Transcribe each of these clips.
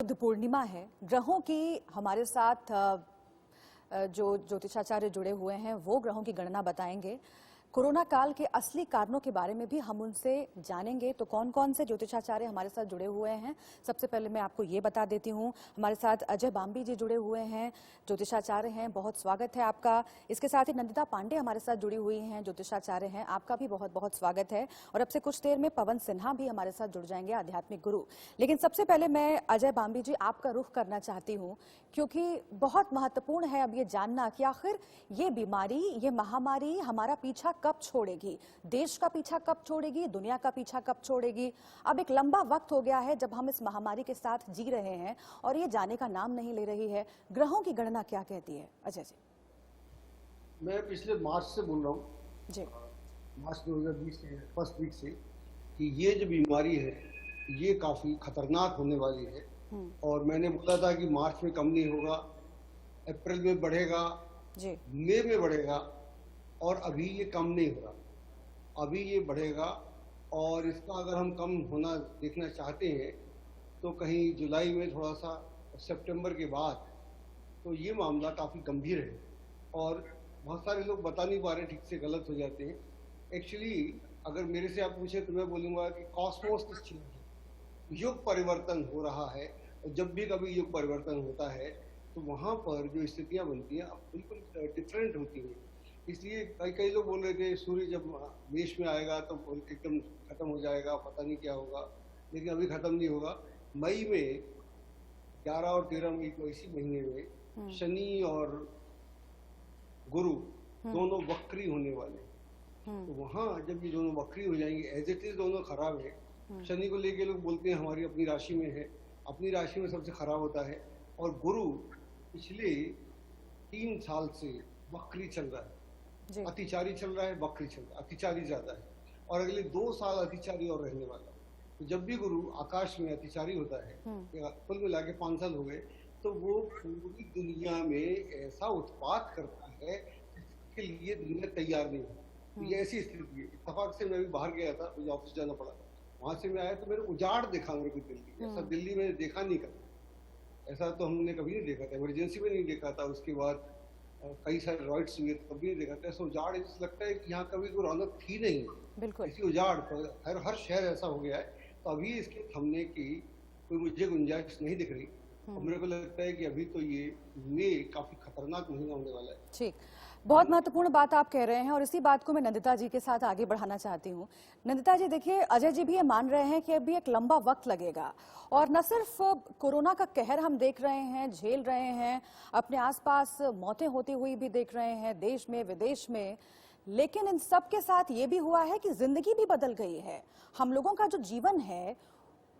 बुद्ध पूर्णिमा है। ग्रहों की हमारे साथ जो ज्योतिषाचार्य जुड़े हुए हैं वो ग्रहों की गणना बताएंगे। कोरोना काल के असली कारणों के बारे में भी हम उनसे जानेंगे। तो कौन कौन से ज्योतिषाचार्य हमारे साथ जुड़े हुए हैं, सबसे पहले मैं आपको ये बता देती हूँ। हमारे साथ अजय बाम्बी जी जुड़े हुए हैं, ज्योतिषाचार्य हैं, बहुत स्वागत है आपका। इसके साथ ही नंदिता पांडे हमारे साथ जुड़ी हुई हैं, ज्योतिषाचार्य हैं, आपका भी बहुत बहुत स्वागत है। और अब से कुछ देर में पवन सिन्हा भी हमारे साथ जुड़ जाएंगे, आध्यात्मिक गुरु। लेकिन सबसे पहले मैं अजय बाम्बी जी आपका रुख करना चाहती हूँ, क्योंकि बहुत महत्वपूर्ण है अब ये जानना कि आखिर ये बीमारी, ये महामारी हमारा पीछा कब छोड़ेगी, देश का पीछा कब छोड़ेगी, दुनिया का पीछा कब छोड़ेगी। अब एक लंबा वक्त हो गया है जब हम इस महामारी के साथ जी रहे हैं और ये जाने का नाम नहीं ले रही है। ग्रहों की गणना क्या कहती है अजय जी? मैं पिछले मार्च से बोल रहा हूँ जी, मार्च 2020 के फर्स्ट वीक से कि ये जो बीमारी है ये काफी खतरनाक होने वाली है। और मैंने बोला था कि मार्च में कम नहीं होगा, अप्रैल में बढ़ेगा जी, मई में बढ़ेगा, और अभी ये कम नहीं हो रहा, अभी ये बढ़ेगा। और इसका अगर हम कम होना देखना चाहते हैं तो कहीं जुलाई में थोड़ा सा, सितंबर के बाद, तो ये मामला काफ़ी गंभीर है। और बहुत सारे लोग बता नहीं पा रहे, ठीक से गलत हो जाते हैं। एक्चुअली अगर मेरे से आप पूछे तो मैं बोलूँगा कि कॉस्मोस इज चेंजिंग, युग परिवर्तन हो रहा है। और जब भी कभी युग परिवर्तन होता है तो वहाँ पर जो स्थितियाँ बनती हैं बिल्कुल डिफरेंट होती हैं। इसलिए कई लोग बोल रहे थे सूर्य जब मेष में आएगा तो एकदम खत्म हो जाएगा, पता नहीं क्या होगा, लेकिन अभी खत्म नहीं होगा। मई में 11 और 13 मई को इसी महीने में शनि और गुरु दोनों वक्री होने वाले। तो वहाँ जब ये दोनों वक्री हो जाएंगे, एज इट इज दोनों खराब है। शनि को लेके लोग बोलते हैं हमारी अपनी राशि में है, अपनी राशि में सबसे खराब होता है। और गुरु पिछले 3 साल से वक्री चल रहा है, अतिचारी चल रहा है, वक्री चल रहा है, अतिचारी ज्यादा है, और अगले 2 साल अतिचारी और रहने वाला है। तो जब भी गुरु आकाश में अतिचारी होता है, कुल मिला के 5 साल हो गए, तो वो पूरी दुनिया में ऐसा उत्पात करता है जिसके लिए दुनिया तैयार नहीं है। ये ऐसी स्थिति है। इत्तेफाक से मैं भी बाहर गया था, मुझे ऑफिस जाना पड़ा, वहां से मैं आया तो मेरे उजाड़ देखा मेरे को दिल्ली। ऐसा दिल्ली में देखा नहीं कभी, ऐसा तो हमने कभी नहीं देखा था, इमरजेंसी में नहीं देखा था, उसके बाद कई सारे रॉइड्स हुए कभी नहीं देखा था। ऐसा उजाड़ ऐसा लगता है कि यहाँ कभी कोई रौनक थी नहीं, बिल्कुल ऐसी उजाड़। हर शहर ऐसा हो गया है। तो अभी इसके थमने की कोई मुझे गुंजाइश नहीं दिख रही। और मेरे को लगता है कि अभी तो ये मई काफी खतरनाक महीना होने वाला है। ठीक, बहुत महत्वपूर्ण बात आप कह रहे हैं और इसी बात को मैं नंदिता जी के साथ आगे बढ़ाना चाहती हूँ। नंदिता जी देखिए, अजय जी भी ये मान रहे हैं कि अभी एक लंबा वक्त लगेगा और न सिर्फ कोरोना का कहर हम देख रहे हैं, झेल रहे हैं, अपने आसपास मौतें होती हुई भी देख रहे हैं, देश में विदेश में, लेकिन इन सब के साथ ये भी हुआ है कि जिंदगी भी बदल गई है। हम लोगों का जो जीवन है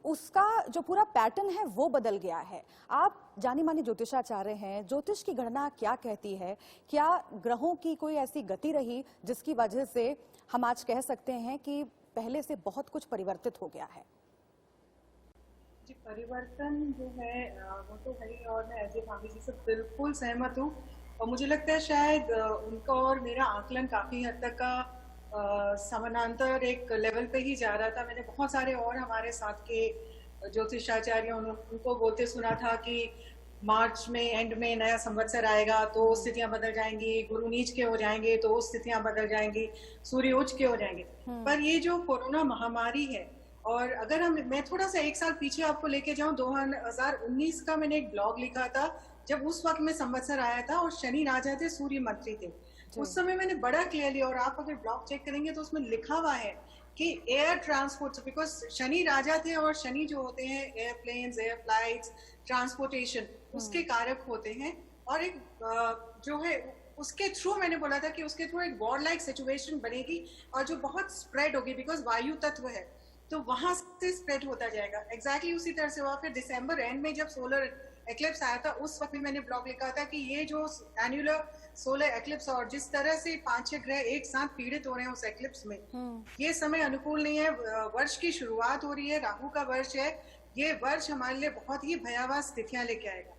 उसका जो पूरा पैटर्न है वो बदल गया है। आप जानी मानी ज्योतिषाचार्य हैं, ज्योतिष की गणना क्या कहती है? क्या ग्रहों की कोई ऐसी गति रही जिसकी वजह से हम आज कह सकते हैं कि पहले से बहुत कुछ परिवर्तित हो गया है? जी, परिवर्तन जो है वो तो है ही, और मैं अजय बाम्बी जी से बिल्कुल सहमत हूँ। और मुझे लगता है शायद उनका और मेरा आकलन काफी हद तक का समानांतर एक लेवल पे ही जा रहा था। मैंने बहुत सारे और हमारे साथ के ज्योतिषाचार्य उनको बोलते सुना था कि मार्च में एंड में नया संवत्सर आएगा तो स्थितियां बदल जाएंगी, गुरु नीच के हो जाएंगे तो स्थितियां बदल जाएंगी, सूर्य उच्च के हो जाएंगे। पर ये जो कोरोना महामारी है, और अगर मैं थोड़ा सा 1 साल पीछे आपको लेके जाऊं, 2019 का मैंने एक ब्लॉग लिखा था जब उस वक्त में संवत्सर आया था और शनि राजा थे, सूर्य मंत्री थे। उस समय मैंने बड़ा क्लियरली, और आप अगर ब्लॉग चेक करेंगे तो उसमें लिखा हुआ है कि एयर ट्रांसपोर्ट, बिकॉज शनि राजा थे और शनि जो होते हैं एयरप्लेन्स, एयर फ्लाइट्स, ट्रांसपोर्टेशन, उसके कारक होते हैं। और एक जो है उसके थ्रू मैंने बोला था कि उसके थ्रू एक वॉर लाइक सिचुएशन बनेगी और जो बहुत स्प्रेड होगी, बिकॉज वायु तत्व है तो वहां से स्प्रेड होता जाएगा। एग्जैक्टली उसी तरह से हुआ। फिर दिसंबर एंड में जब सोलर एक्लिप्स आया था, उस वक्त भी मैंने ब्लॉग लिखा था कि ये जो एन्युलर सोलर एक्लिप्स और जिस तरह से 5-6 ग्रह एक साथ पीड़ित हो रहे हैं उस एक्लिप्स में, ये समय अनुकूल नहीं है। वर्ष की शुरुआत हो रही है, राहु का वर्ष है, ये वर्ष हमारे लिए बहुत ही भयावह स्थितियां लेके आएगा।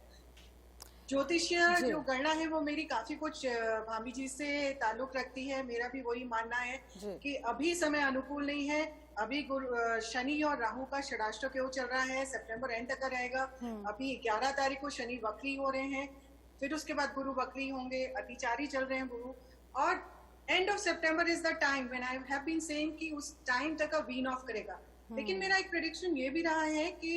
ज्योतिषीय जो गणना है वो मेरी काफी कुछ भाभी जी से ताल्लुक रखती है। मेरा भी वही मानना है कि अभी समय अनुकूल नहीं है। अभी शनि और राहु का षडाष्टक योग चल रहा है, सितंबर एंड तक का रहेगा। अभी 11 तारीख को शनि वक्री हो रहे हैं, फिर उसके बाद गुरु वक्री होंगे, अतिचारी चल रहे हैं गुरु, और end of September is the time when I have been saying कि उस टाइम तक का वीन ऑफ करेगा। लेकिन मेरा एक प्रेडिक्शन ये भी रहा है कि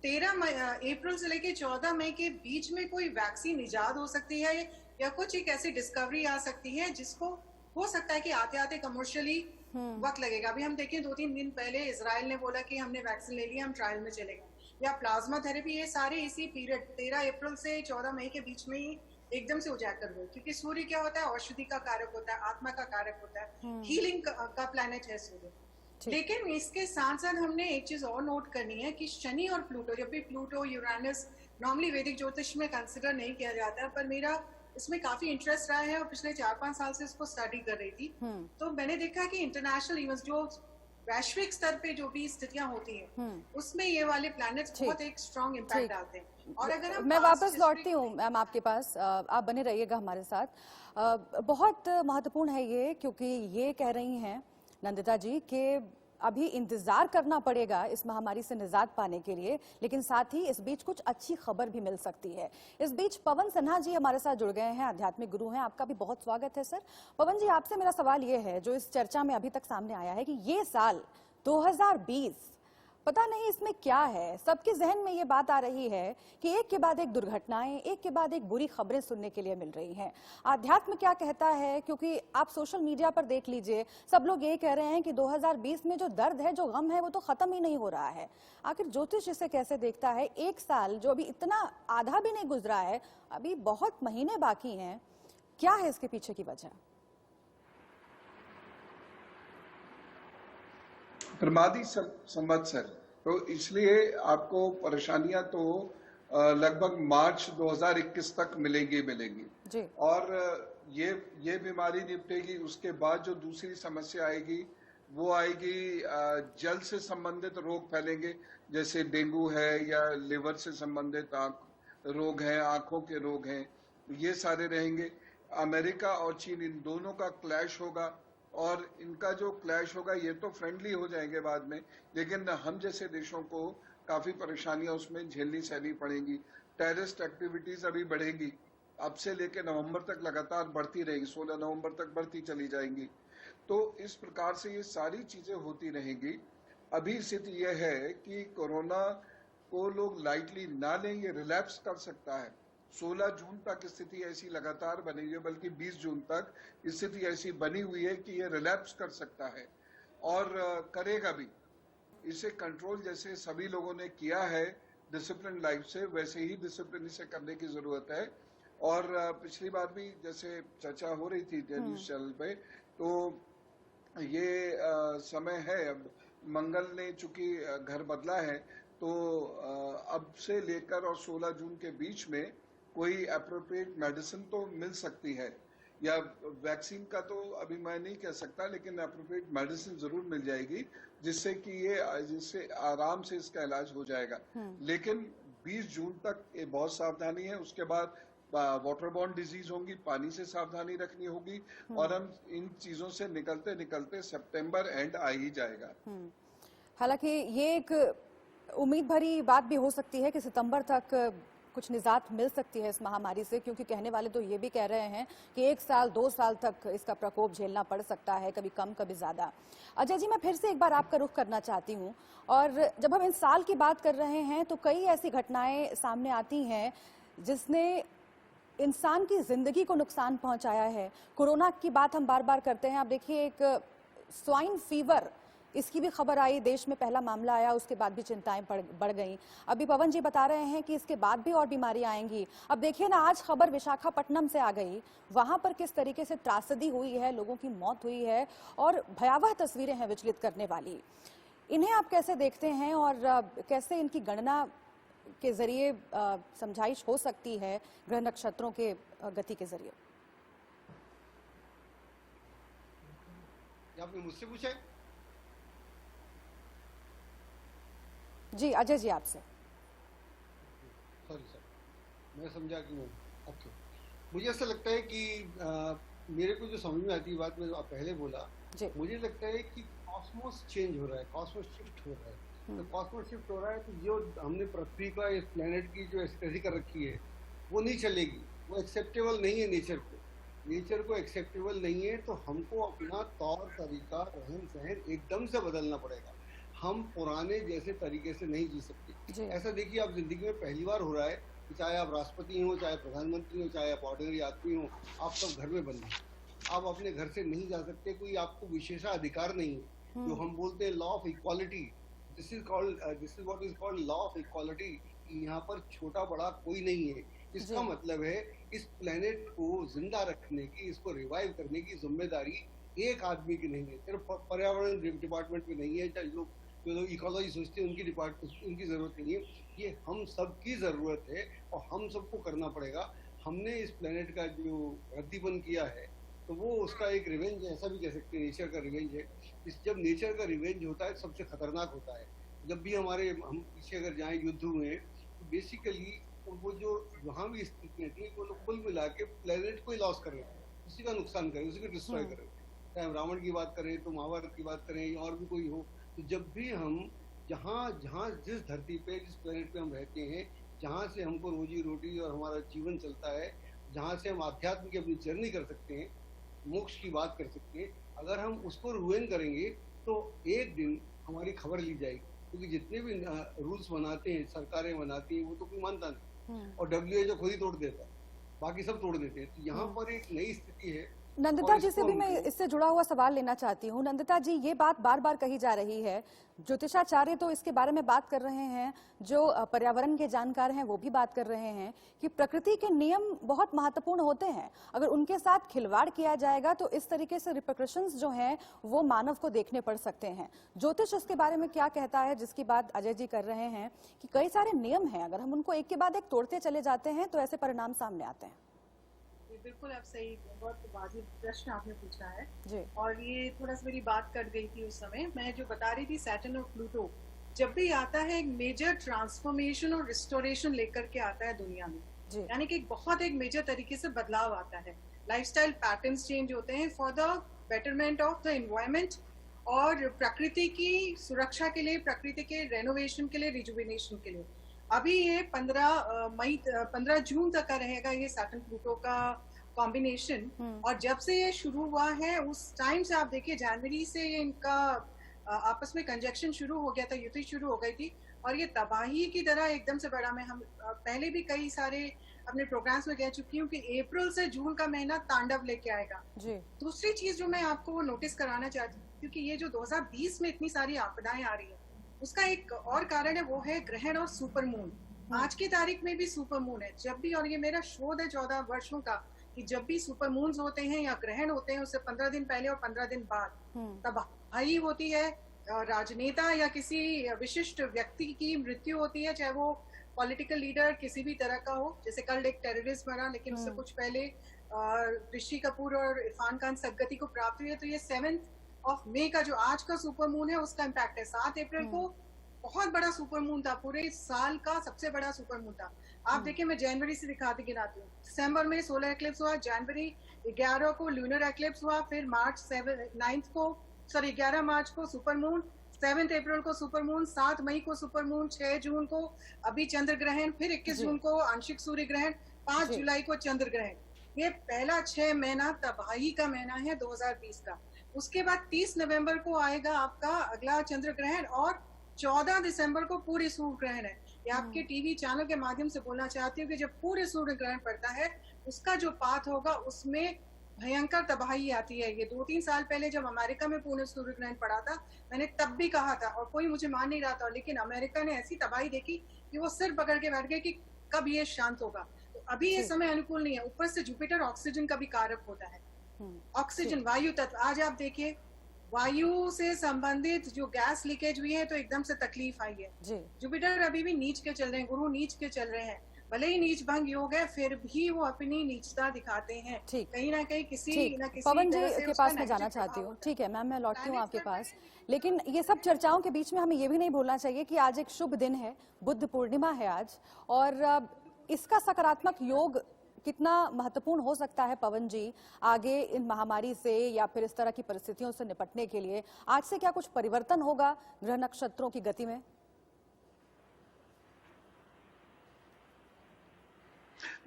13 अप्रैल से लेके 14 मई के बीच में कोई वैक्सीन इजाद हो सकती है, या कुछ एक ऐसी डिस्कवरी आ सकती है जिसको हो सकता है कि आते आते कमर्शियली वक्त लगेगा। अभी हम देखें 2-3 दिन पहले इजराइल ने बोला कि हमने वैक्सीन ले लिया, हम ट्रायल में चले गए, या प्लाज्मा थेरेपी, ये सारे इसी पीरियड 13 अप्रैल से 14 मई के बीच में ही एकदम से उजागर हुए। क्योंकि सूर्य क्या होता है, औषधि का कारक होता है, आत्मा का कारक होता है, हीलिंग का प्लैनेट है सूर्य। लेकिन इसके साथ साथ हमने एक चीज और नोट करनी है कि शनि और प्लूटो, जब भी प्लूटो यूरानस नॉर्मली वैदिक ज्योतिष में कंसिडर नहीं किया जाता, पर मेरा इसमें काफी इंटरेस्ट रहा है और पिछले 4-5 साल से इसको स्टडी कर रही थी। तो मैंने देखा कि इंटरनेशनल इवेंट्स, जो वैश्विक स्तर पे जो भी स्थितियां होती हैं, उसमें ये वाले प्लैनेट्स बहुत एक स्ट्रॉन्ग इम्पैक्ट डालते हैं। और अगर हम मैं वापस लौटती हूँ मैम आपके पास, आप बने रहिएगा हमारे साथ। बहुत महत्वपूर्ण है ये, क्योंकि ये कह रही हैं नंदिता जी कि अभी इंतजार करना पड़ेगा इस महामारी से निजात पाने के लिए, लेकिन साथ ही इस बीच कुछ अच्छी खबर भी मिल सकती है। इस बीच पवन सिन्हा जी हमारे साथ जुड़ गए हैं, आध्यात्मिक गुरु हैं, आपका भी बहुत स्वागत है सर। पवन जी, आपसे मेरा सवाल ये है, जो इस चर्चा में अभी तक सामने आया है कि ये साल 2020 पता नहीं इसमें क्या है, सबके जहन में ये बात आ रही है कि एक के बाद एक दुर्घटनाएं, एक के बाद एक बुरी खबरें सुनने के लिए मिल रही हैं। आध्यात्म क्या कहता है, क्योंकि आप सोशल मीडिया पर देख लीजिए, सब लोग ये कह रहे हैं कि 2020 में जो दर्द है, जो गम है, वो तो खत्म ही नहीं हो रहा है। आखिर ज्योतिष इसे कैसे देखता है? एक साल जो अभी इतना आधा भी नहीं गुजरा है, अभी बहुत महीने बाकी हैं, क्या है इसके पीछे की वजह? प्रमादी संवत्सर, तो इसलिए आपको परेशानियां तो लगभग मार्च 2021 तक मिलेंगी जी। और ये बीमारी निपटेगी, उसके बाद जो दूसरी समस्या आएगी वो आएगी जल से संबंधित रोग फैलेंगे, जैसे डेंगू है या लिवर से संबंधित रोग हैं, आंखों के रोग हैं, ये सारे रहेंगे। अमेरिका और चीन, इन दोनों का क्लैश होगा, और इनका जो क्लैश होगा ये तो फ्रेंडली हो जाएंगे बाद में, लेकिन हम जैसे देशों को काफी परेशानियां उसमें झेलनी सहनी पड़ेंगी। टेररिस्ट एक्टिविटीज अभी बढ़ेगी, अब से लेकर नवंबर तक लगातार बढ़ती रहेगी, 16 नवंबर तक बढ़ती चली जाएंगी। तो इस प्रकार से ये सारी चीजें होती रहेंगी। अभी स्थिति यह है कि कोरोना को लोग लाइटली ना लें, ये रिलैप्स कर सकता है। 16 जून तक स्थिति ऐसी लगातार बनी हुई है, बल्कि 20 जून तक स्थिति ऐसी बनी हुई है कि ये रिलैप्स कर सकता है और करेगा भी। इसे कंट्रोल जैसे सभी लोगों ने किया है डिसिप्लिन लाइफ से, वैसे ही डिसिप्लिन इसे करने की जरूरत है। और पिछली बार भी जैसे चर्चा हो रही थी न्यूज चैनल पे, तो ये समय है, अब मंगल ने चूंकि घर बदला है, तो अब से लेकर और 16 जून के बीच में कोई अप्रोप्रिएट मेडिसिन तो मिल सकती है, या वैक्सीन का तो अभी मैं नहीं कह सकता, लेकिन अप्रोप्रिएट मेडिसिन जरूर मिल जाएगी, जिससे आराम से इसका इलाज हो जाएगा। लेकिन 20 जून तक ये बहुत सावधानी है। उसके बाद वाटरबॉर्न डिजीज होंगी, पानी से सावधानी रखनी होगी, और हम इन चीजों से निकलते निकलते सितंबर एंड आ ही जाएगा। हालांकि ये एक उम्मीद भरी बात भी हो सकती है कि सितंबर तक कुछ निजात मिल सकती है इस महामारी से, क्योंकि कहने वाले तो ये भी कह रहे हैं कि 1 साल 2 साल तक इसका प्रकोप झेलना पड़ सकता है, कभी कम कभी ज्यादा। अजय जी, मैं फिर से एक बार आपका रुख करना चाहती हूँ, और जब हम इन साल की बात कर रहे हैं तो कई ऐसी घटनाएं सामने आती हैं जिसने इंसान की जिंदगी को नुकसान पहुंचाया है। कोरोना की बात हम बार बार करते हैं, अब देखिए एक स्वाइन फीवर, इसकी भी खबर आई, देश में पहला मामला आया, उसके बाद भी चिंताएं बढ़ गईं। अभी पवन जी बता रहे हैं कि इसके बाद भी और बीमारियां आएंगी। अब देखिए ना, आज खबर विशाखापट्टनम से आ गई, वहां पर किस तरीके से त्रासदी हुई है, लोगों की मौत हुई है, और भयावह तस्वीरें हैं विचलित करने वाली। इन्हें आप कैसे देखते हैं, और कैसे इनकी गणना के जरिए समझाइश हो सकती है ग्रह नक्षत्रों के गति के जरिए? आपने मुझसे पूछा है? जी अजय जी, आपसे। सॉरी सर, मैं समझा कि ओके। मुझे ऐसा लगता है कि मेरे को जो समझ में आती है बात, मैं पहले बोला, मुझे लगता है कि कॉस्मोस चेंज हो रहा है, कॉस्मोस शिफ्ट हो रहा है। तो कॉस्मोस शिफ्ट हो रहा है तो जो हमने पृथ्वी का, इस प्लेनेट की जो स्टडी कर रखी है वो नहीं चलेगी, वो एक्सेप्टेबल नहीं है नेचर को। नेचर को एक्सेप्टेबल नहीं है तो हमको अपना तौर तरीका, रहन सहन एकदम से बदलना पड़ेगा। हम पुराने जैसे तरीके से नहीं जी सकते। ऐसा देखिए, आप जिंदगी में पहली बार हो रहा है कि चाहे आप राष्ट्रपति हो, चाहे प्रधानमंत्री हो, चाहे आप ऑर्डिनरी आदमी हो, आप सब घर में बंद हैं। आप अपने घर से नहीं जा सकते, कोई आपको विशेषाधिकार नहीं है। जो हम बोलते हैं law of equality, this is what is called law of equality. यहाँ पर छोटा बड़ा कोई नहीं है। इसका मतलब है इस प्लेनेट को जिंदा रखने की, इसको रिवाइव करने की जिम्मेदारी एक आदमी की नहीं है, सिर्फ पर्यावरण डिपार्टमेंट में नहीं है, चाहे जो लोग इकोलॉजी सोचते हैं उनकी जरूरत नहीं है। ये हम सब की जरूरत है और हम सबको करना पड़ेगा। हमने इस प्लेनेट का जो रद्दीपन किया है तो वो उसका एक रिवेंज है, ऐसा भी कह सकते हैं, नेचर का रिवेंज है। जब नेचर का रिवेंज होता है सबसे खतरनाक होता है। जब भी हम पीछे अगर जाएं युद्ध हुए तो बेसिकली वो जो वहाँ भी स्थितियाँ थी वो लोग कुल मिला के प्लेनेट को ही लॉस कर रहे हैं, उसी का नुकसान कर रहे हैं, उसी को डिस्ट्रॉय कर रहे हैं। चाहे हम रावण की बात करें तो महाभारत की बात करें और भी कोई हो, तो जब भी हम जिस धरती पे, जिस प्लेनेट पे हम रहते हैं, जहाँ से हमको रोजी रोटी और हमारा जीवन चलता है, जहाँ से हम आध्यात्म की अपनी जर्नी कर सकते हैं, मोक्ष की बात कर सकते हैं, अगर हम उसको रुइन करेंगे तो एक दिन हमारी खबर ली जाएगी। क्योंकि जितने भी रूल्स बनाते हैं, सरकारें बनाती हैं, वो तो कोई मानता नहीं और WHO खुद ही तोड़ देता है, बाकी सब तोड़ देते हैं। तो यहाँ पर एक नई स्थिति है। नंदिता जी से भी मैं इससे जुड़ा हुआ सवाल लेना चाहती हूँ। नंदिता जी, ये बात बार बार कही जा रही है, ज्योतिषाचार्य तो इसके बारे में बात कर रहे हैं, जो पर्यावरण के जानकार हैं वो भी बात कर रहे हैं कि प्रकृति के नियम बहुत महत्वपूर्ण होते हैं। अगर उनके साथ खिलवाड़ किया जाएगा तो इस तरीके से रिपरकशंस जो हैं वो मानव को देखने पड़ सकते हैं। ज्योतिष इसके बारे में क्या कहता है, जिसकी बात अजय जी कर रहे हैं कि कई सारे नियम हैं, अगर हम उनको एक के बाद एक तोड़ते चले जाते हैं तो ऐसे परिणाम सामने आते हैं। बिल्कुल, आप सही, बहुत वाजिब प्रश्न आपने पूछा है जी। और ये थोड़ा सा मेरी बात कट गई थी उस समय। मैं जो बता रही थी, सैटर्न और प्लूटो जब भी आता है एक मेजर ट्रांसफॉर्मेशन और रिस्टोरेशन लेकर के आता है दुनिया में, यानी कि बहुत एक मेजर तरीके से बदलाव आता है। लाइफस्टाइल पैटर्न्स चेंज होते हैं for the betterment of the environment और प्रकृति की सुरक्षा के लिए, प्रकृति के रेनोवेशन के लिए, रिजुविनेशन के लिए। अभी ये 15 जून तक का रहेगा ये सैटर्न प्लूटो का कॉम्बिनेशन। और जब से ये शुरू हुआ है उस टाइम से आप देखिए, जनवरी से ये इनका आपस में कंजक्शन शुरू हो गया था, युति शुरू हो गई थी और ये तबाही की तरह एकदम से बढ़ा। मैं हम पहले भी कई सारे अपने प्रोग्राम्स में कह चुकी हूँ कि अप्रैल से जून का महीना तांडव लेके आएगा। दूसरी चीज जो मैं आपको नोटिस कराना चाहती हूँ, क्योंकि ये जो 2020 में इतनी सारी आपदाएं आ रही है, उसका एक और कारण है, वो है ग्रहण और सुपर मून। आज की तारीख में भी सुपर मून है। जब भी, और ये मेरा शोध है 14 वर्षों का, कि जब भी सुपर मून्स होते हैं या ग्रहण होते हैं उससे 15 दिन पहले और 15 दिन बाद तबाही होती है, राजनेता या किसी विशिष्ट व्यक्ति की मृत्यु होती है, चाहे वो पॉलिटिकल लीडर किसी भी तरह का हो। जैसे कल एक टेररिस्ट मरा, लेकिन उससे कुछ पहले ऋषि कपूर और इरफान खान सदगति को प्राप्त हुई है। तो ये 7 मई का जो आज का सुपर मून है उसका इम्पैक्ट है। 7 अप्रैल को बहुत बड़ा सुपर मून था, पूरे साल का सबसे बड़ा सुपर मून था। आप देखिए, मैं जनवरी से दिखाती गिनाती हूँ। दिसंबर में सोलर एक्लिप्स हुआ, जनवरी 11 को लूनर एक्लिप्स हुआ, फिर 11 मार्च को सुपर मून, 7 अप्रैल को सुपर मून, 7 मई को सुपर मून, 6 जून को अभी चंद्र ग्रहण, फिर 21 जून को आंशिक सूर्य ग्रहण, 5 जुलाई को चंद्र ग्रहण। ये पहला 6 महीना तबाही का महीना है 2020 का। उसके बाद 30 नवंबर को आएगा आपका अगला चंद्र ग्रहण और 14 दिसंबर को पूरे सूर्य ग्रहण है। ये आपके टीवी चैनल के माध्यम से बोलना चाहती हूँ कि जब पूरे सूर्य ग्रहण पड़ता है उसका जो पाथ होगा उसमें भयंकर तबाही आती है। ये 2-3 साल पहले जब अमेरिका में पूर्ण सूर्य ग्रहण पड़ा था, मैंने तब भी कहा था और कोई मुझे मान नहीं रहा था, लेकिन अमेरिका ने ऐसी तबाही देखी कि वो सिर पकड़ के बैठ गए कि कब ये शांत होगा। तो अभी ये समय अनुकूल नहीं है। ऊपर से जुपिटर ऑक्सीजन का भी कारक होता है। ऑक्सीजन, वायु तत्व, आज आप देखिए वायु से संबंधित जो गैस लीकेज हुई है तो एकदम से तकलीफ आई है। जुपिटर अभी भी नीच के चल रहे हैं, गुरु नीच के चल रहे हैं। भले ही नीच भंग योग है, फिर भी वो अपनी नीचता दिखाते हैं। कहीं ना कहीं किसी न किसी पवन जी के पास मैं जाना चाहती हूँ। ठीक है मैम, मैं लौटती हूँ आपके पास, लेकिन ये सब चर्चाओं के बीच में हमें ये भी नहीं भूलना चाहिए कि आज एक शुभ दिन है, बुद्ध पूर्णिमा है आज, और इसका सकारात्मक योग कितना महत्वपूर्ण हो सकता है पवन जी आगे इन महामारी से या फिर इस तरह की परिस्थितियों से निपटने के लिए? आज से क्या कुछ परिवर्तन होगा ग्रह नक्षत्रों की गति में?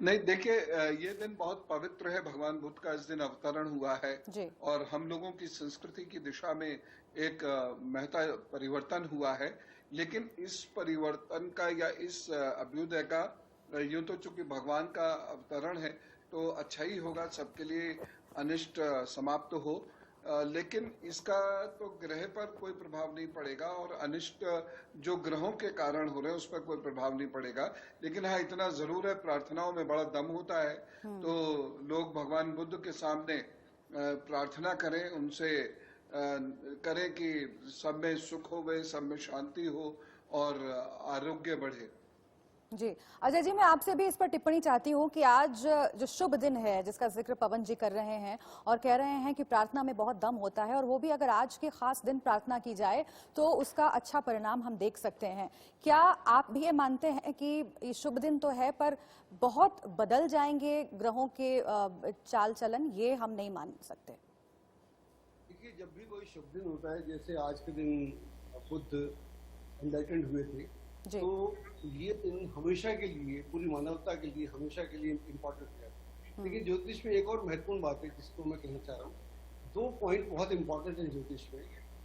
नहीं, देखिए, ये दिन बहुत पवित्र है। भगवान बुद्ध का इस दिन अवतरण हुआ है और हम लोगों की संस्कृति की दिशा में एक महत्ता परिवर्तन हुआ है। लेकिन इस परिवर्तन का या इस अभ्युदय का, यूं तो चूंकि भगवान का अवतरण है तो अच्छा ही होगा, सबके लिए अनिष्ट समाप्त हो, लेकिन इसका तो ग्रह पर कोई प्रभाव नहीं पड़ेगा और अनिष्ट जो ग्रहों के कारण हो रहे हैं उस पर कोई प्रभाव नहीं पड़ेगा। लेकिन हाँ, इतना जरूर है, प्रार्थनाओं में बड़ा दम होता है, तो लोग भगवान बुद्ध के सामने प्रार्थना करें, उनसे करें कि सब में सुख हो, सब में शांति हो और आरोग्य बढ़े। जी अजय जी, मैं आपसे भी इस पर टिप्पणी चाहती हूँ कि आज जो शुभ दिन है जिसका जिक्र पवन जी कर रहे हैं और कह रहे हैं कि प्रार्थना में बहुत दम होता है, और वो भी अगर आज के खास दिन प्रार्थना की जाए तो उसका अच्छा परिणाम हम देख सकते हैं। क्या आप भी ये मानते हैं कि ये शुभ दिन तो है पर बहुत बदल जाएंगे ग्रहों के चाल चलन, ये हम नहीं मान सकते? देखिए, जब भी कोई शुभ दिन होता है, जैसे आज के दिन बुद्ध एनलाइटेंड हुए थे, तो ये दिन हमेशा के लिए, पूरी मानवता के लिए हमेशा के लिए इम्पोर्टेंट है। लेकिन ज्योतिष में एक और महत्वपूर्ण बात है जिसको मैं कहना चाह रहा हूँ। 2 पॉइंट बहुत इंपॉर्टेंट है ज्योतिष में।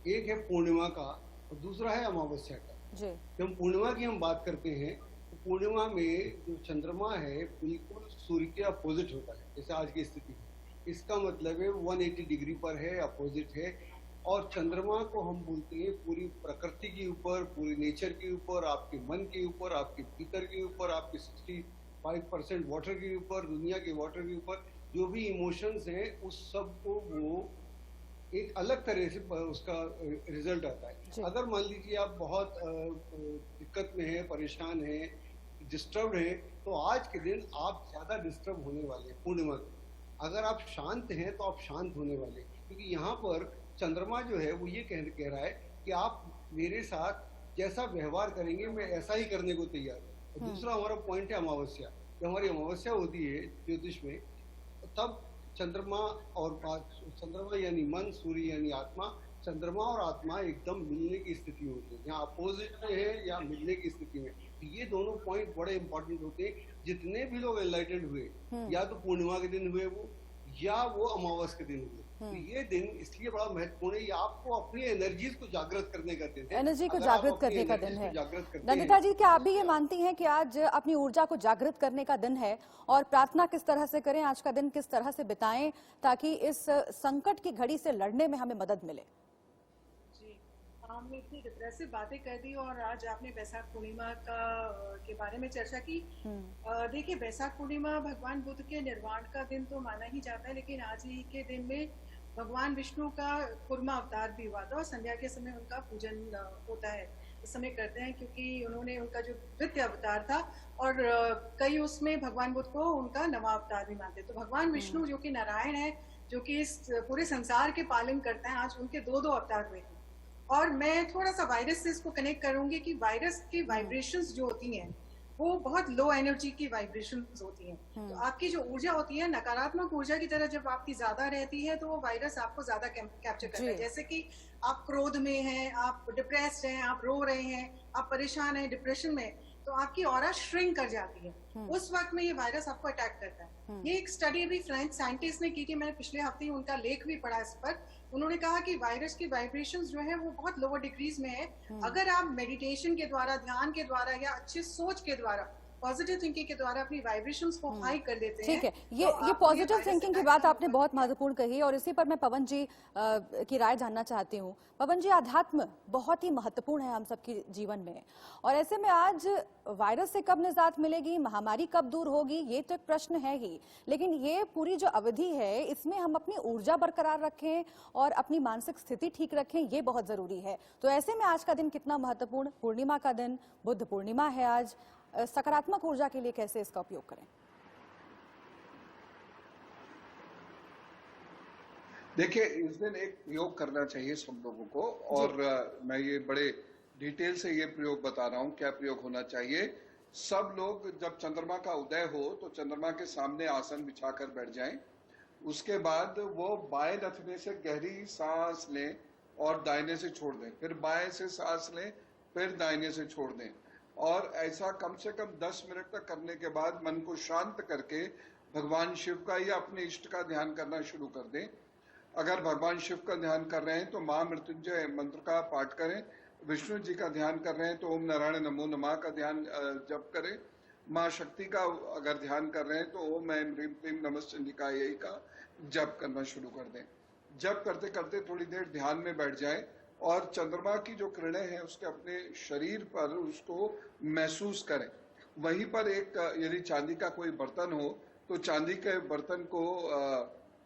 एक है पूर्णिमा का और दूसरा है अमावस्या का। जब हम पूर्णिमा की हम बात करते हैं तो पूर्णिमा में जो चंद्रमा है बिल्कुल सूर्य के अपोजिट होता है, जैसे आज की स्थिति। इसका मतलब है 180 डिग्री पर है, अपोजिट है। और चंद्रमा को हम बोलते हैं पूरी प्रकृति के ऊपर, पूरी नेचर के ऊपर, आपके मन के ऊपर, आपके भीतर के ऊपर, आपके 65% वाटर के ऊपर, दुनिया के वाटर के ऊपर जो भी इमोशंस हैं उस सब को वो एक अलग तरह से उसका रिजल्ट आता है। अगर मान लीजिए आप बहुत दिक्कत में हैं, परेशान हैं, डिस्टर्ब हैं, तो आज के दिन आप ज्यादा डिस्टर्ब होने वाले हैं पूर्णिमा के। अगर आप शांत हैं तो आप शांत होने वाले, क्योंकि यहाँ पर चंद्रमा जो है वो ये कह रहा है कि आप मेरे साथ जैसा व्यवहार करेंगे मैं ऐसा ही करने को तैयार हूँ। दूसरा हमारा पॉइंट है अमावस्या। जब हमारी अमावस्या होती है ज्योतिष में, तब चंद्रमा और चंद्रमा यानी मन, सूर्य यानी आत्मा, चंद्रमा और आत्मा एकदम मिलने की स्थिति होती है, यहाँ अपोजिट में है या मिलने की स्थिति में। तो ये दोनों पॉइंट बड़े इंपॉर्टेंट होते हैं। जितने भी लोग एनलाइटेंड हुए, या तो पूर्णिमा के दिन हुए वो, या वो अमावस के दिन हुए, तो ये दिन इसलिए बड़ा महत्वपूर्ण है। ये आपको अपनी एनर्जीज को जागृत करने का दिन है, एनर्जी को जागृत करने का दिन है। नंदिता जी, क्या आप भी ये मानती हैं कि आज अपनी ऊर्जा को जागृत करने का दिन है, और प्रार्थना किस तरह से करें, आज का दिन किस तरह से बिताएं ताकि इस संकट की घड़ी से लड़ने में हमें मदद मिले? हमने इतनी डिप्रेसिव बातें कर दी और आज आपने बैसाख पूर्णिमा के बारे में चर्चा की। देखिए, बैसाख पूर्णिमा भगवान बुद्ध के निर्वाण का दिन तो माना ही जाता है, लेकिन आज ही के दिन में भगवान विष्णु का कुर्मा अवतार भी हुआ था और संध्या के समय उनका पूजन होता है, इस समय करते हैं, क्योंकि उन्होंने उनका जो द्वितीय अवतार था और कई उसमें भगवान बुद्ध को उनका नवा अवतार भी मानते। तो भगवान विष्णु जो कि नारायण है, जो कि इस पूरे संसार के पालन करते हैं, आज उनके 2 अवतार हुए हैं। और मैं थोड़ा सा वायरस से इसको कनेक्ट करूंगी कि वायरस की वाइब्रेशंस जो होती हैं वो बहुत लो एनर्जी की वाइब्रेशंस होती हैं। तो आपकी जो ऊर्जा होती है, नकारात्मक ऊर्जा की तरह जब आपकी ज्यादा रहती है तो वो वायरस आपको ज्यादा कैप्चर करता है। जैसे कि आप क्रोध में हैं, आप डिप्रेस्ड हैं, आप रो रहे हैं, आप परेशान हैं, डिप्रेशन में, तो आपकी ऑरा श्रिंक कर जाती है। उस वक्त में ये वायरस आपको अटैक करता है। ये एक स्टडी भी फ्रेंच साइंटिस्ट ने की थी, मैंने पिछले हफ्ते ही उनका लेख भी पढ़ा इस पर। उन्होंने कहा कि वायरस की वाइब्रेशंस जो है वो बहुत लोअर डिग्रीज में है। अगर आप मेडिटेशन के द्वारा, ध्यान के द्वारा या अच्छी सोच के द्वारा, पॉजिटिव थिंकिंग के द्वारा अपनी वाइब्रेशंस को हाई कर देते हैं। ठीक है, ये पॉजिटिव थिंकिंग की बात आपने बहुत महत्वपूर्ण कही और इसी पर मैं पवन जी की राय जानना चाहती हूँ। पवन जी, आध्यात्म बहुत ही महत्वपूर्ण है हम सबके जीवन में, और ऐसे में आज वायरस से कब निजात मिलेगी, महामारी कब दूर होगी, ये तो एक प्रश्न है ही, लेकिन ये पूरी जो अवधि है इसमें हम अपनी ऊर्जा बरकरार रखें और अपनी मानसिक स्थिति ठीक रखें, ये बहुत जरूरी है। तो ऐसे में आज का दिन कितना महत्वपूर्ण, पूर्णिमा का दिन, बुद्ध पूर्णिमा है आज, सकारात्मक ऊर्जा के लिए कैसे इसका उपयोग करें? देखिए, इस दिन एक प्रयोग करना चाहिए सब लोगों को, और मैं ये बड़े डिटेल से ये प्रयोग बता रहा हूँ। क्या प्रयोग होना चाहिए सब लोग जब चंद्रमा का उदय हो तो चंद्रमा के सामने आसन बिछाकर बैठ जाएं। उसके बाद वो बाएं नथने से गहरी सांस लें और दाहिने से छोड़ दें, फिर बाएं से सांस लें, फिर दाहिने से छोड़ दें, और ऐसा कम से कम 10 मिनट तक करने के बाद मन को शांत करके भगवान शिव का या अपने इष्ट का ध्यान करना शुरू कर दें। अगर भगवान शिव का ध्यान कर रहे हैं तो मां मृत्युंजय मंत्र का पाठ करें, विष्णु जी का ध्यान कर रहे हैं तो ओम नारायण नमो नमः का ध्यान जप करें, मां शक्ति का अगर ध्यान कर रहे हैं तो ओम ऐं ह्रीं क्लीं नमः चंडिकायै का जप करना शुरू कर दें। जप करते करते थोड़ी देर ध्यान में बैठ जाएं और चंद्रमा की जो किरणें हैं उसके अपने शरीर पर उसको महसूस करें। वहीं पर एक यदि चांदी का कोई बर्तन हो तो चांदी के बर्तन को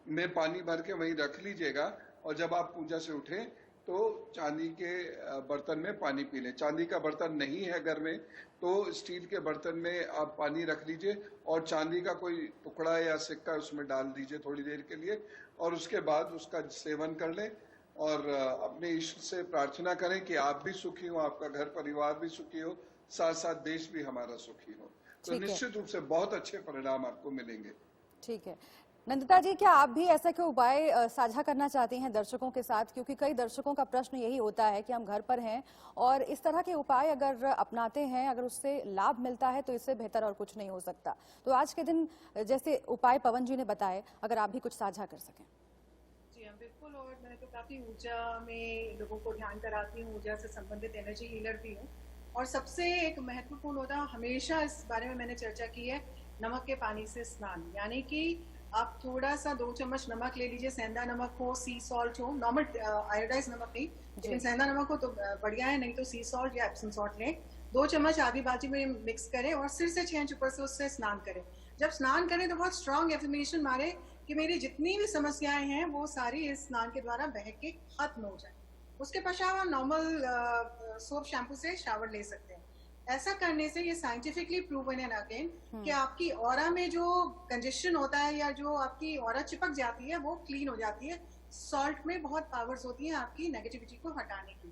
में पानी भर के वहीं रख लीजिएगा, और जब आप पूजा से उठें तो चांदी के बर्तन में पानी पी लें। चांदी का बर्तन नहीं है घर में तो स्टील के बर्तन में आप पानी रख लीजिए और चांदी का कोई टुकड़ा या सिक्का उसमें डाल दीजिए थोड़ी देर के लिए, और उसके बाद उसका सेवन कर लें और अपने ईश्वर से प्रार्थना करें कि आप भी सुखी हो, आपका घर परिवार भी सुखी हो, साथ साथ देश भी हमारा सुखी हो। तो निश्चित रूप से बहुत अच्छे परिणाम आपको मिलेंगे। ठीक है नंदिता जी, क्या आप भी ऐसा कोई उपाय साझा करना चाहती हैं दर्शकों के साथ, क्योंकि कई दर्शकों का प्रश्न यही होता है कि हम घर पर हैं और इस तरह के उपाय अगर अपनाते हैं, अगर उससे लाभ मिलता है तो इससे बेहतर और कुछ नहीं हो सकता। तो आज के दिन जैसे उपाय पवन जी ने बताए, अगर आप भी कुछ साझा कर सकें। जी हाँ बिल्कुल, और मैं तो काफ़ी ऊर्जा में लोगों को ध्यान कराती हूँ, ऊर्जा से संबंधित एनर्जी हीलर भी हूँ। और सबसे एक महत्वपूर्ण होता है, हमेशा इस बारे में मैंने चर्चा की है, नमक के पानी से स्नान। यानी कि आप थोड़ा सा 2 चम्मच नमक ले लीजिए, सेंधा नमक हो, सी सॉल्ट हो, नॉर्मल आयोडाइज नमक नहीं, लेकिन सेंधा नमक हो तो बढ़िया है, नहीं तो सी सॉल्ट या एप्सम सॉल्ट लें। 2 चम्मच आधी बाजी में मिक्स करें और सिर से 6 इंच ऊपर से उससे स्नान करें। जब स्नान करें तो बहुत स्ट्रांग एफर्मेशन मारे कि मेरी जितनी भी समस्याएं हैं वो सारी इस स्नान के द्वारा बह के खत्म हो जाए। उसके पश्चात आप नॉर्मल सोप शैम्पू से शावर ले सकते हैं। ऐसा करने से ये साइंटिफिकली प्रूवन एंड अगेन कि आपकी ऑरा में जो कंजेशन होता है या जो आपकी ऑरा चिपक जाती है वो क्लीन हो जाती है। सॉल्ट में बहुत पावर्स होती हैं आपकी नेगेटिविटी को हटाने की।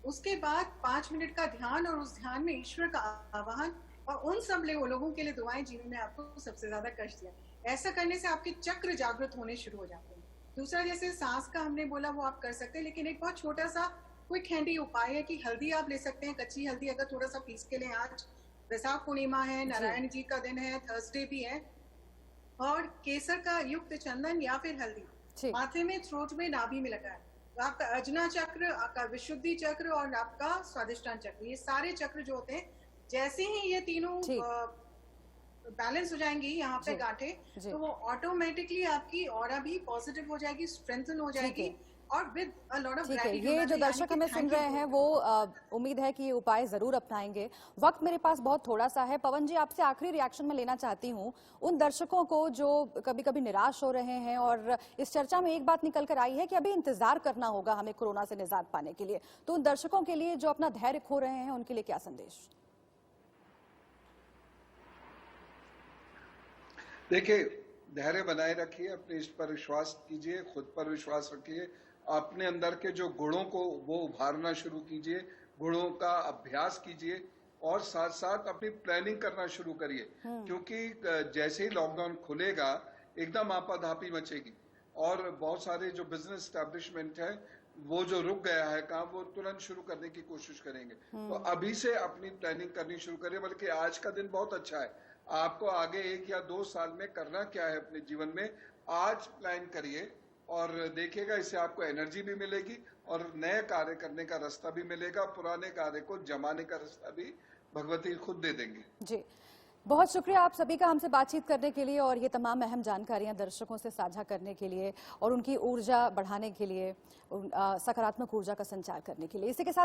उसके बाद 5 मिनट का ध्यान, और उस ध्यान में ईश्वर का आवाहन और उन सब लोगों के लिए दुआएं जिन्होंने आपको सबसे ज्यादा कष्ट दिया। ऐसा करने से आपके चक्र जागृत होने शुरू हो जाते हैं। दूसरा, जैसे सांस का हमने बोला वो आप कर सकते हैं, लेकिन एक बहुत छोटा सा क्विक हैंडी उपाय है कि हल्दी आप ले सकते हैं, कच्ची हल्दी, अगर थोड़ा सा पीस के लें। आज वैशाख पूर्णिमा है, नारायण जी का दिन है, थर्सडे भी है, और केसर का युक्त चंदन या फिर हल्दी माथे में, थ्रोट में, नाभि में लगाए। तो आपका अजना चक्र, आपका विशुद्धि चक्र और आपका स्वादिष्टान चक्र, ये सारे चक्र जो होते हैं, जैसे ही ये तीनों बैलेंस हो जाएंगी यहाँ पे गांठें, तो वो ऑटोमेटिकली आपकी ऑरा भी पॉजिटिव हो जाएगी, स्ट्रेंथन हो जाएगी, और with a lot of gratitude. ये जो दर्शक हमें सुन रहे हैं वो उम्मीद है कि ये उपाय जरूर अपनाएंगे। वक्त मेरे पास बहुत थोड़ा सा है। पवन जी, आपसे आखिरी रिएक्शन में लेना चाहती हूँ उन दर्शकों को जो कभी कभी निराश हो रहे हैं, और इस चर्चा में एक बात निकल कर आई है कि अभी इंतजार करना होगा हमें कोरोना से निजात पाने के लिए। तो उन दर्शकों के लिए जो अपना धैर्य खो रहे हैं, उनके लिए क्या संदेश? देखिए, धैर्य बनाए रखिए, अपने इष्ट पर विश्वास कीजिए, खुद पर विश्वास रखिए, अपने अंदर के जो गुणों को वो उभारना शुरू कीजिए, गुणों का अभ्यास कीजिए, और साथ साथ अपनी प्लानिंग करना शुरू करिए, क्योंकि जैसे ही लॉकडाउन खुलेगा एकदम आपाधापी मचेगी, और बहुत सारे जो बिजनेस एस्टेब्लिशमेंट है वो जो रुक गया है काम, वो तुरंत शुरू करने की कोशिश करेंगे। तो अभी से अपनी प्लानिंग करनी शुरू करिए। बल्कि आज का दिन बहुत अच्छा है, आपको आगे 1 या 2 साल में करना क्या है अपने जीवन में, आज प्लान करिए और देखिएगा, इससे आपको एनर्जी भी मिलेगी और नए कार्य करने का रास्ता भी मिलेगा। पुराने कार्य को जमाने का रास्ता भी भगवती खुद दे देंगे। जी, बहुत शुक्रिया आप सभी का हमसे बातचीत करने के लिए, और ये तमाम अहम जानकारियां दर्शकों से साझा करने के लिए और उनकी ऊर्जा बढ़ाने के लिए, सकारात्मक ऊर्जा का संचार करने के लिए। इसी के साथ